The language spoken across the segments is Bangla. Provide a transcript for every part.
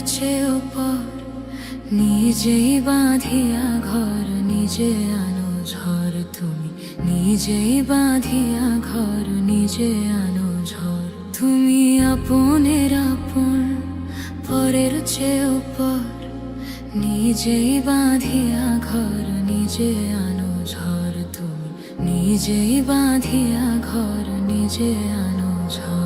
চেয়েও পর, নিজেই বাঁধিয়া ঘর নিজে আনো ঝড়। তুমি নিজেই বাঁধিয়া ঘর নিজে আনো ঝড়। তুমি আপনের আপন, পরের চেয়েও পর, নিজেই বাঁধিয়া ঘর নিজে আনো ঝড়। তুমি নিজেই বাঁধিয়া ঘর নিজে আনো ঝড়।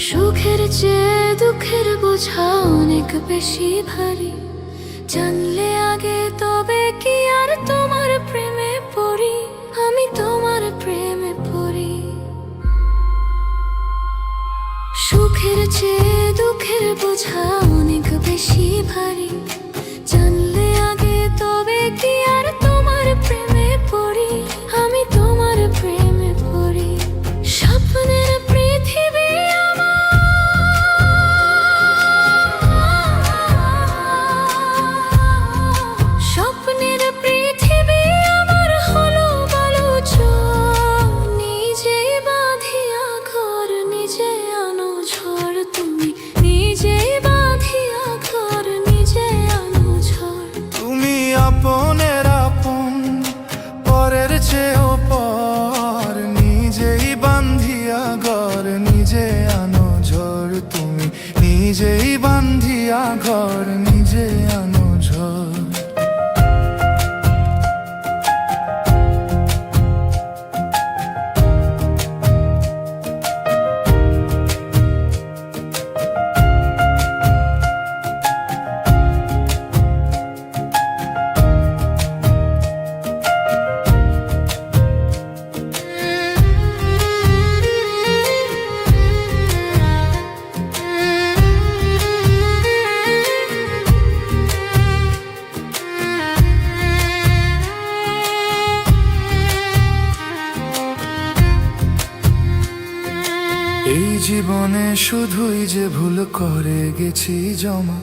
সুখের চেয়ে দুঃখের বোঝা অনেক বেশি ভারী, জানলে আগে তবে কি আর তোমার প্রেমে পড়ি, আমি তোমার প্রেমে পড়ি। সুখের চেয়ে দুঃখের বোঝা অনেক বেশি ভারী, জানলে আগে তবে কি আর তোমার প্রেমে পড়ি, আমি তোমার প্রেমে পড়ি। স্বপ্নের পৃথিবী আপনের আপন, পরের চেয়েও পর, নিজেই বাঁধিয়া ঘর নিজে আনো ঝড়। তুমি নিজেই বাঁধিয়া ঘর নিজে আনো ঝড়। এই জীবনে শুধুই যে ভুল করে গেছি জমা,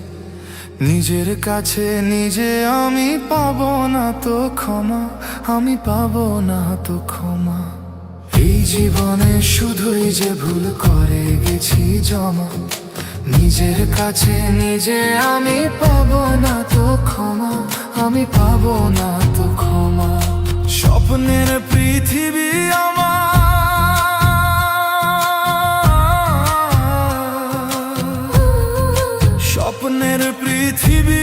নিজের কাছে নিজে আমি পাবো না তো ক্ষমা, আমি পাবো না তো ক্ষমা। এই জীবনে শুধুই যে ভুল করে গেছি জমা, নিজের কাছে নিজে আমি পাবো না তো ক্ষমা, আমি পাবো না তো ক্ষমা। স্বপ্নের পৃথিবী আমার, স্বপ্নের পৃথিবী